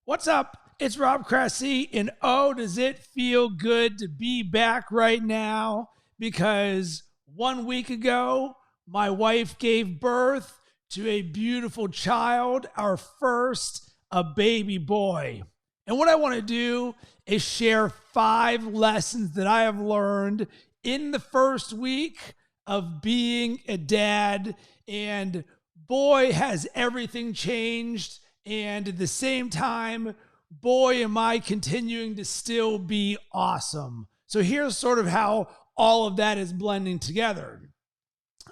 What's up? It's Rob Cressy, and oh, does it feel good to be back right now? Because 1 week ago, my wife gave birth to a beautiful child, our first, a baby boy. And what I want to do is share 5 lessons that I have learned in the first week of being a dad. And boy, has everything changed. And at the same time, boy, am I continuing to still be awesome. So here's sort of how all of that is blending together.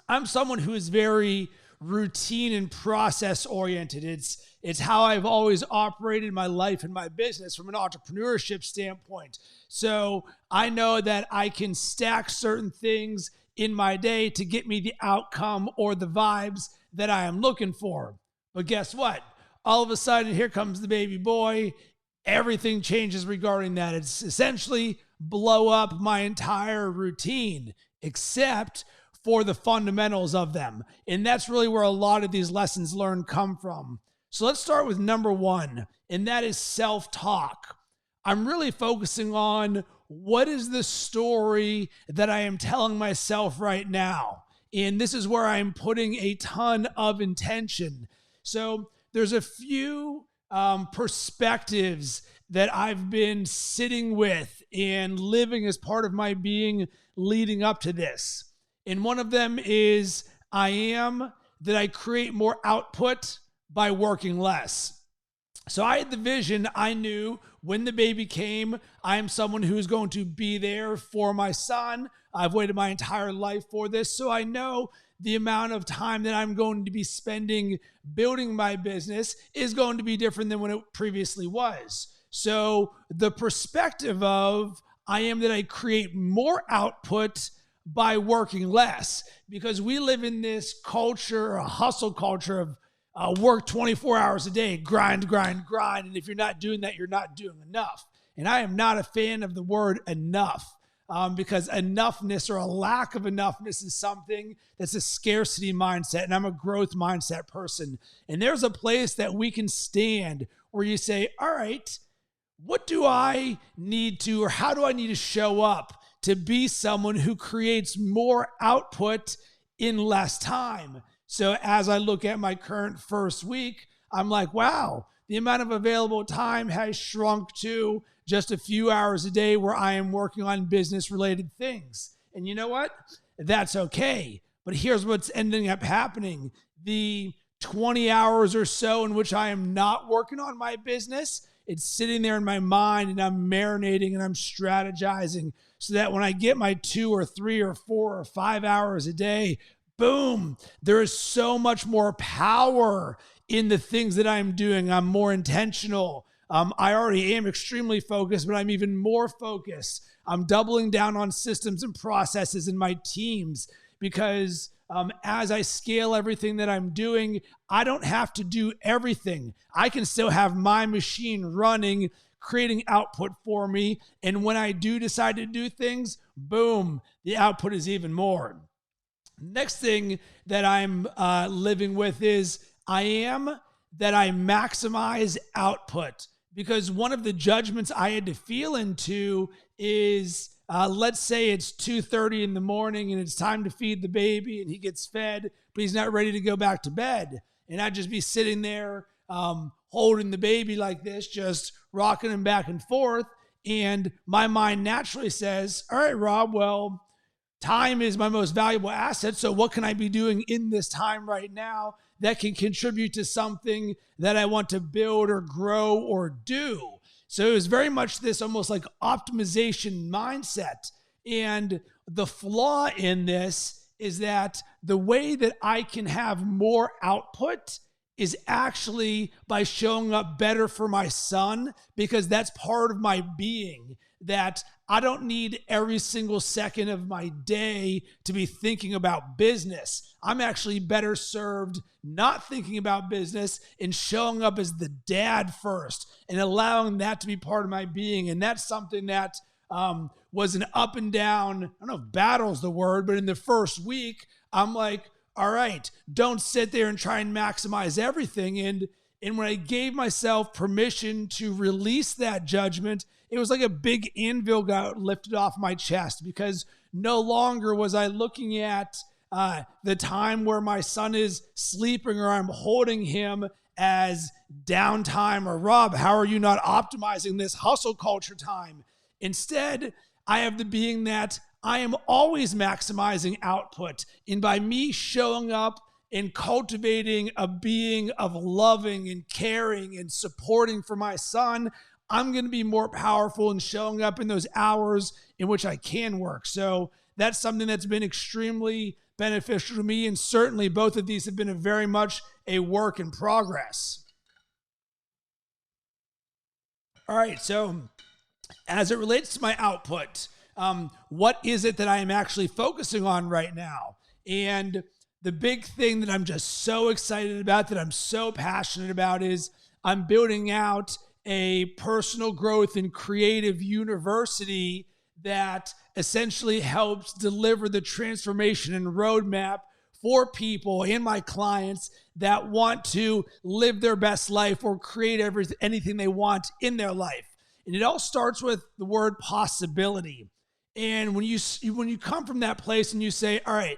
I'm someone who is very routine and process oriented. It's how I've always operated my life and my business from an entrepreneurship standpoint. So I know that I can stack certain things in my day to get me the outcome or the vibes that I am looking for. But guess what? All of a sudden, here comes the baby boy. Everything changes regarding that. It's essentially blow up my entire routine, except for the fundamentals of them. And that's really where a lot of these lessons learned come from. So let's start with number 1, and that is self-talk. I'm really focusing on what is the story that I am telling myself right now. And this is where I'm putting a ton of intention. So there's a few perspectives that I've been sitting with and living as part of my being leading up to this. And one of them is that I create more output by working less. So I had the vision. I knew when the baby came, I am someone who is going to be there for my son. I've waited my entire life for this. So I know the amount of time that I'm going to be spending building my business is going to be different than when it previously was. So the perspective of that I create more output by working less, because we live in this culture, a hustle culture of work 24 hours a day, grind. And if you're not doing that, you're not doing enough. And I am not a fan of the word enough. Because enoughness or a lack of enoughness is something that's a scarcity mindset, and I'm a growth mindset person. And there's a place that we can stand where you say, all right, what do I need to, or how do I need to show up to be someone who creates more output in less time? So as I look at my current first week, I'm like, wow, the amount of available time has shrunk to just a few hours a day where I am working on business-related things. And you know what? That's okay. But here's what's ending up happening. The 20 hours or so in which I am not working on my business, it's sitting there in my mind and I'm marinating and I'm strategizing so that when I get my 2 or 3 or 4 or 5 hours a day, boom, there is so much more power in the things that I'm doing. I'm more intentional. I already am extremely focused, but I'm even more focused. I'm doubling down on systems and processes in my teams because as I scale everything that I'm doing, I don't have to do everything. I can still have my machine running, creating output for me. And when I do decide to do things, boom, the output is even more. Next thing that I'm living with is that I maximize output. Because one of the judgments I had to feel into is, let's say it's 2:30 in the morning and it's time to feed the baby and he gets fed, but he's not ready to go back to bed. And I'd just be sitting there holding the baby like this, just rocking him back and forth. And my mind naturally says, all right, Rob, well, time is my most valuable asset. So what can I be doing in this time right now that can contribute to something that I want to build or grow or do? So it was very much this almost like optimization mindset. And the flaw in this is that the way that I can have more output is actually by showing up better for my son, because that's part of my being, that I don't need every single second of my day to be thinking about business. I'm actually better served not thinking about business and showing up as the dad first and allowing that to be part of my being. And that's something that was an up and down, I don't know if battle's the word, but in the first week, I'm like, all right, don't sit there and try and maximize everything. And And when I gave myself permission to release that judgment, it was like a big anvil got lifted off my chest, because no longer was I looking at the time where my son is sleeping or I'm holding him as downtime, or Rob, how are you not optimizing this hustle culture time? Instead, I have the being that I am always maximizing output. And by me showing up and cultivating a being of loving and caring and supporting for my son, I'm going to be more powerful in showing up in those hours in which I can work. So that's something that's been extremely beneficial to me. And certainly both of these have been very much a work in progress. All right. So as it relates to my output, what is it that I am actually focusing on right now? And the big thing that I'm just so excited about, that I'm so passionate about, is I'm building out a personal growth and creative university that essentially helps deliver the transformation and roadmap for people and my clients that want to live their best life or create anything they want in their life. And it all starts with the word possibility. And when you come from that place and you say, all right,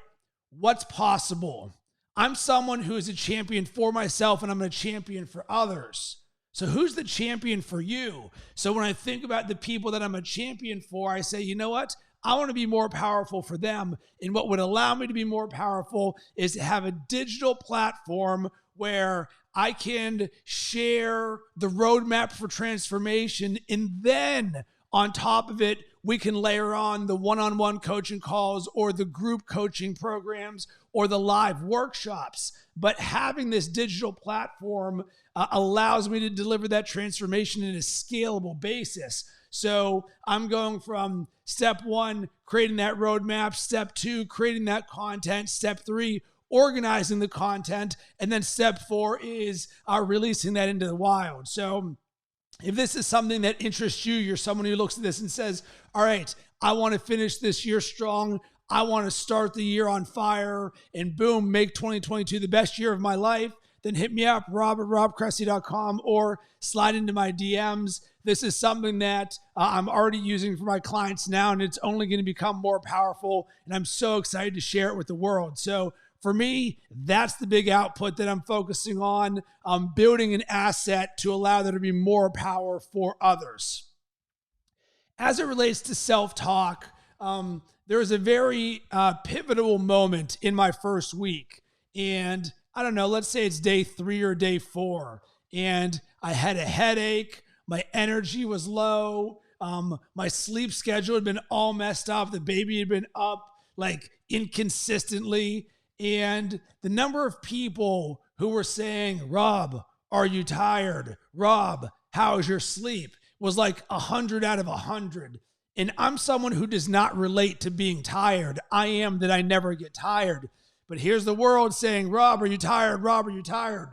what's possible? I'm someone who is a champion for myself, and I'm a champion for others. So who's the champion for you? So when I think about the people that I'm a champion for, I say, you know what? I want to be more powerful for them. And what would allow me to be more powerful is to have a digital platform where I can share the roadmap for transformation. And then on top of it, we can layer on the one-on-one coaching calls or the group coaching programs or the live workshops. But having this digital platform allows me to deliver that transformation in a scalable basis. So I'm going from step 1, creating that roadmap, step 2, creating that content, step 3, organizing the content, and then step 4 is releasing that into the wild. So if this is something that interests you, you're someone who looks at this and says, all right, I want to finish this year strong. I want to start the year on fire and boom, make 2022 the best year of my life, then hit me up, rob@robcressy.com, or slide into my DMs. This is something that I'm already using for my clients now, and it's only going to become more powerful, and I'm so excited to share it with the world. So for me, that's the big output that I'm focusing on, building an asset to allow there to be more power for others. As it relates to self-talk, there was a very pivotal moment in my first week. And I don't know, let's say it's day 3 or day 4. And I had a headache. My energy was low. My sleep schedule had been all messed up. The baby had been up like inconsistently. And the number of people who were saying, Rob, are you tired? Rob, how's your sleep? Was like 100 out of 100. And I'm someone who does not relate to being tired. I am that I never get tired. But here's the world saying, Rob, are you tired? Rob, are you tired?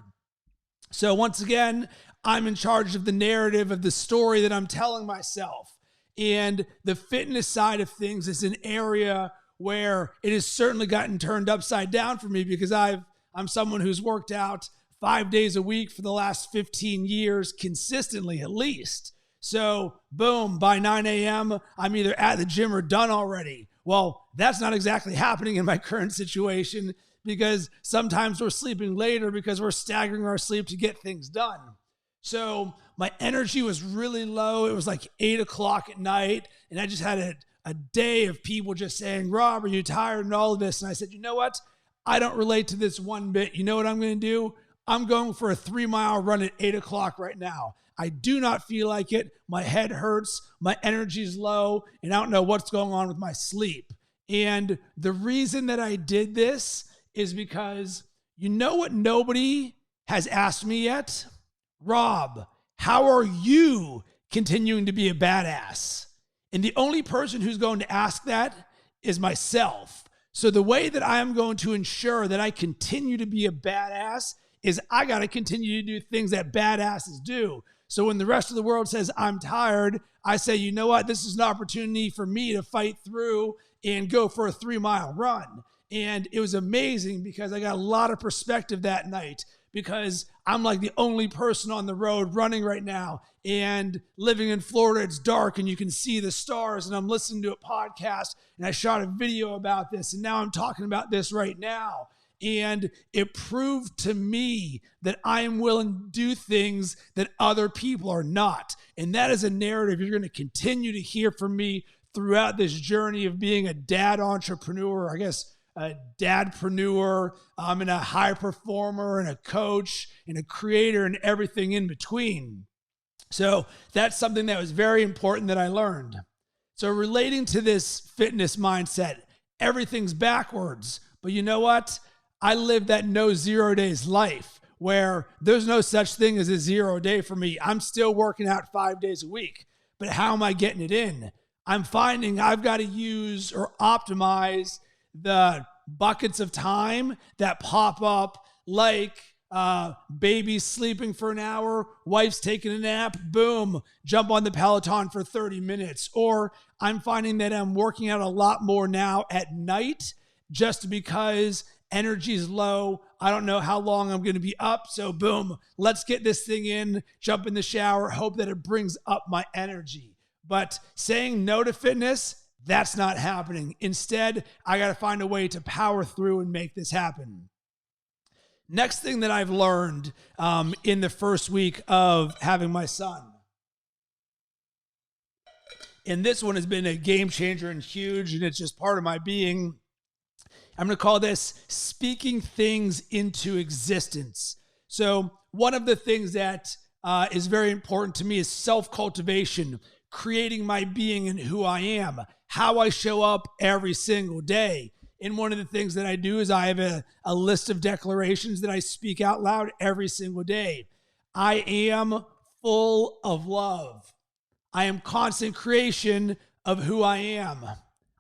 So once again, I'm in charge of the narrative of the story that I'm telling myself. And the fitness side of things is an area where it has certainly gotten turned upside down for me, because I'm someone who's worked out 5 days a week for the last 15 years consistently, at least. So boom, by 9 a.m., I'm either at the gym or done already. Well, that's not exactly happening in my current situation, because sometimes we're sleeping later because we're staggering our sleep to get things done. So my energy was really low. It was like 8 o'clock at night, and I just had a day of people just saying, Rob, are you tired, and all of this? And I said, you know what? I don't relate to this one bit. You know what I'm going to do? I'm going for a 3-mile run at 8 o'clock right now. I do not feel like it. My head hurts. My energy is low, and I don't know what's going on with my sleep. And the reason that I did this is because, you know what nobody has asked me yet? Rob, how are you continuing to be a badass? And the only person who's going to ask that is myself. So the way that I am going to ensure that I continue to be a badass is I got to continue to do things that badasses do. So when the rest of the world says I'm tired, I say, you know what? This is an opportunity for me to fight through and go for a 3-mile run. And it was amazing because I got a lot of perspective that night, because I'm like the only person on the road running right now, and living in Florida, it's dark and you can see the stars, and I'm listening to a podcast and I shot a video about this, and now I'm talking about this right now. And it proved to me that I am willing to do things that other people are not. And that is a narrative you're going to continue to hear from me throughout this journey of being a dad entrepreneur, I guess a dadpreneur, and a high performer and a coach and a creator and everything in between. So that's something that was very important that I learned. So relating to this fitness mindset, everything's backwards. But you know what? I live that no 0 days life where there's no such thing as a 0 day for me. I'm still working out 5 days a week, but how am I getting it in? I'm finding I've got to use or optimize the buckets of time that pop up, like baby's sleeping for an hour, wife's taking a nap, boom, jump on the Peloton for 30 minutes. Or I'm finding that I'm working out a lot more now at night just because energy is low. I don't know how long I'm going to be up. So boom, let's get this thing in, jump in the shower, hope that it brings up my energy. But saying no to fitness, that's not happening. Instead, I got to find a way to power through and make this happen. Next thing that I've learned in the first week of having my son, and this one has been a game changer and huge, and it's just part of my being. I'm going to call this speaking things into existence. So one of the things that is very important to me is self-cultivation, creating my being and who I am, how I show up every single day. And one of the things that I do is I have a list of declarations that I speak out loud every single day. I am full of love. I am constant creation of who I am.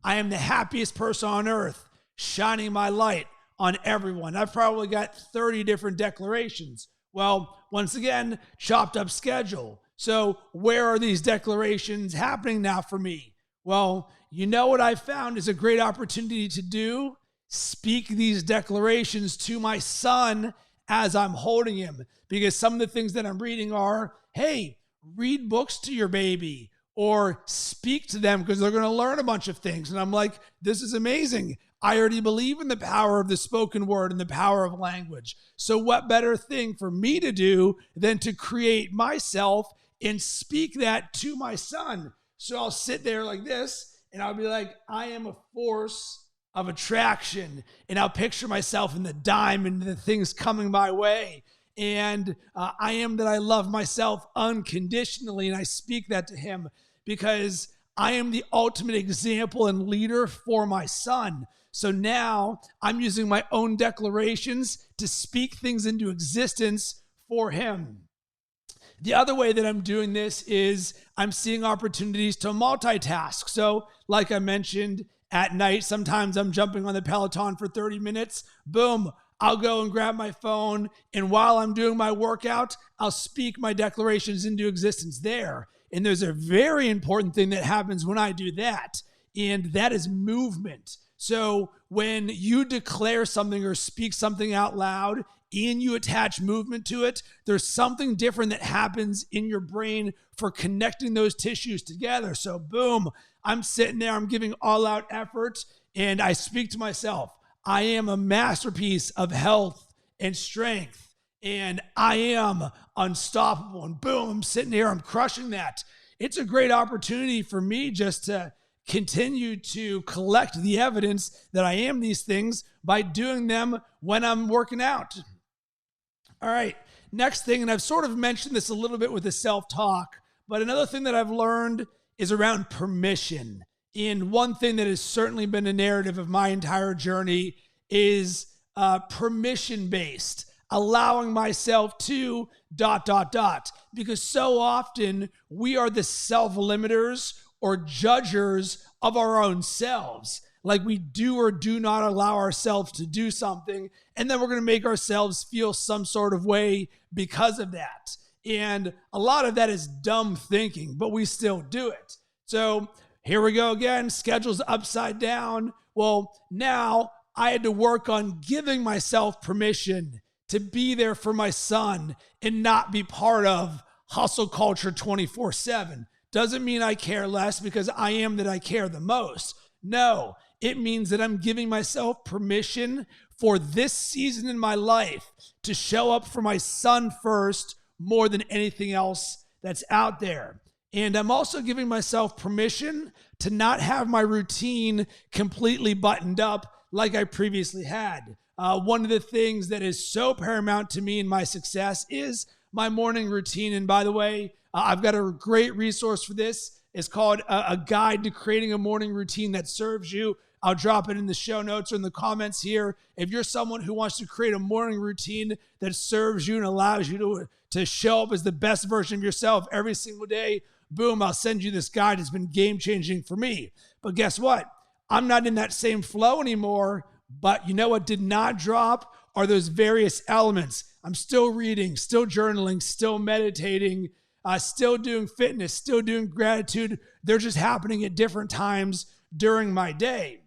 I am the happiest person on earth, shining my light on everyone. I've probably got 30 different declarations. Well, once again, chopped up schedule. So where are these declarations happening now for me? Well, you know what I found is a great opportunity to do? Speak these declarations to my son as I'm holding him. Because some of the things that I'm reading are, hey, read books to your baby or speak to them because they're going to learn a bunch of things. And I'm like, this is amazing. I already believe in the power of the spoken word and the power of language. So what better thing for me to do than to create myself and speak that to my son? So I'll sit there like this and I'll be like, I am a force of attraction. And I'll picture myself in the diamond and the things coming my way. And I am that I love myself unconditionally. And I speak that to him because I am the ultimate example and leader for my son. So now I'm using my own declarations to speak things into existence for him. The other way that I'm doing this is I'm seeing opportunities to multitask. So like I mentioned, at night, sometimes I'm jumping on the Peloton for 30 minutes. Boom, I'll go and grab my phone. And while I'm doing my workout, I'll speak my declarations into existence there. And there's a very important thing that happens when I do that, and that is movement. So when you declare something or speak something out loud and you attach movement to it, there's something different that happens in your brain for connecting those tissues together. So boom, I'm sitting there, I'm giving all out effort, and I speak to myself. I am a masterpiece of health and strength, and I am unstoppable. And boom, I'm sitting here, I'm crushing that. It's a great opportunity for me just to continue to collect the evidence that I am these things by doing them when I'm working out. All right, next thing, and I've sort of mentioned this a little bit with the self-talk, but another thing that I've learned is around permission. And one thing that has certainly been a narrative of my entire journey is permission-based, allowing myself to ... Because so often we are the self-limiters or judgers of our own selves. Like we do or do not allow ourselves to do something, and then we're going to make ourselves feel some sort of way because of that. And a lot of that is dumb thinking, but we still do it. So here we go again, schedule's upside down. Well, now I had to work on giving myself permission to be there for my son and not be part of hustle culture 24/7. Doesn't mean I care less, because I am that I care the most. No, it means that I'm giving myself permission for this season in my life to show up for my son first more than anything else that's out there. And I'm also giving myself permission to not have my routine completely buttoned up like I previously had. One of the things that is so paramount to me in my success is my morning routine. And by the way, I've got a great resource for this. It's called A Guide to Creating a Morning Routine That Serves You. I'll drop it in the show notes or in the comments here. If you're someone who wants to create a morning routine that serves you and allows you to show up as the best version of yourself every single day, boom, I'll send you this guide. It's been game-changing for me. But guess what? I'm not in that same flow anymore. But you know what did not drop are those various elements. I'm still reading, still journaling, still meditating, still doing fitness, still doing gratitude. They're just happening at different times during my day.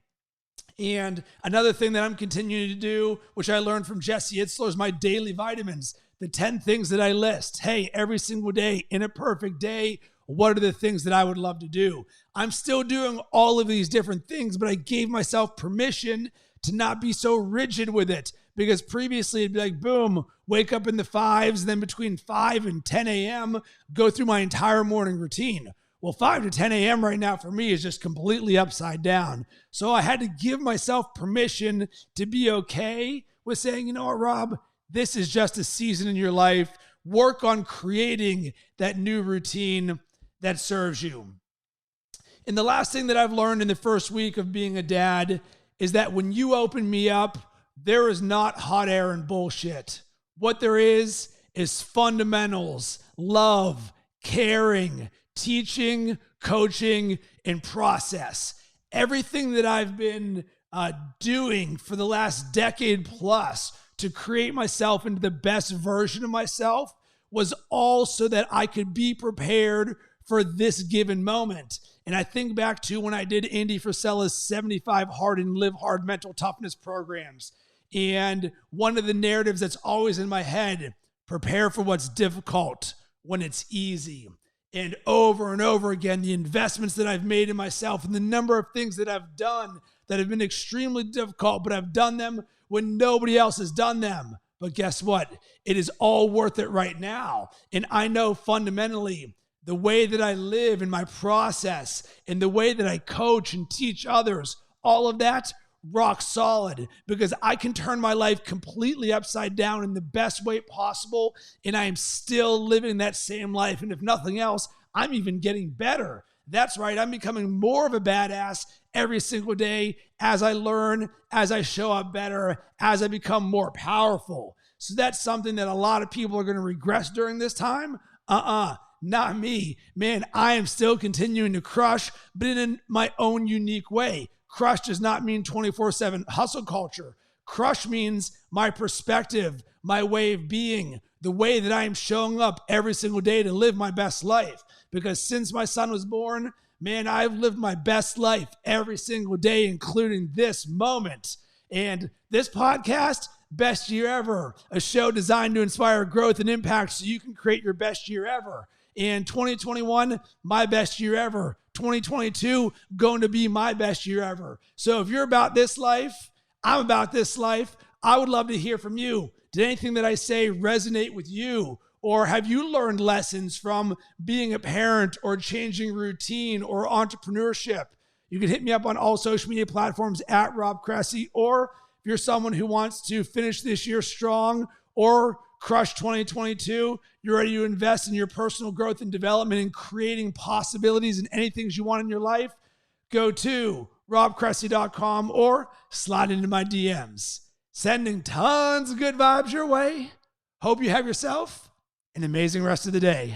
And another thing that I'm continuing to do, which I learned from Jesse Itzler, is my daily vitamins, the 10 things that I list. Hey, every single day, in a perfect day, what are the things that I would love to do? I'm still doing all of these different things, but I gave myself permission to not be so rigid with it, because previously it'd be like, boom, wake up in the 5s, then between 5 and 10 a.m., go through my entire morning routine. Well, 5 to 10 a.m. right now for me is just completely upside down. So I had to give myself permission to be okay with saying, you know what, Rob, this is just a season in your life. Work on creating that new routine that serves you. And the last thing that I've learned in the first week of being a dad is that when you open me up, there is not hot air and bullshit. What there is fundamentals, love, caring, teaching, coaching, and process. Everything that I've been doing for the last decade plus to create myself into the best version of myself was all so that I could be prepared for this given moment. And I think back to when I did Andy Frisella's 75 Hard and Live Hard mental toughness programs. And one of the narratives that's always in my head, prepare for what's difficult when it's easy. And over again, the investments that I've made in myself and the number of things that I've done that have been extremely difficult, but I've done them when nobody else has done them. But guess what? It is all worth it right now. And I know fundamentally the way that I live in my process and the way that I coach and teach others, all of that, rock solid, because I can turn my life completely upside down in the best way possible, and I am still living that same life. And if nothing else, I'm even getting better. That's right. I'm becoming more of a badass every single day as I learn, as I show up better, as I become more powerful. So that's something that a lot of people are going to regress during this time. Not me. Man, I am still continuing to crush, but in my own unique way. Crush does not mean 24/7 hustle culture. Crush means my perspective, my way of being, the way that I am showing up every single day to live my best life. Because since my son was born, man, I've lived my best life every single day, including this moment. And this podcast, Best Year Ever, a show designed to inspire growth and impact so you can create your best year ever. And 2021, my best year ever. 2022, going to be my best year ever. So if you're about this life, I'm about this life. I would love to hear from you. Did anything that I say resonate with you? Or have you learned lessons from being a parent or changing routine or entrepreneurship? You can hit me up on all social media platforms at Rob Cressy. Or if you're someone who wants to finish this year strong or crush 2022, you're ready to invest in your personal growth and development and creating possibilities in anything you want in your life, go to robcressy.com or slide into my DMs. Sending tons of good vibes your way. Hope you have yourself an amazing rest of the day.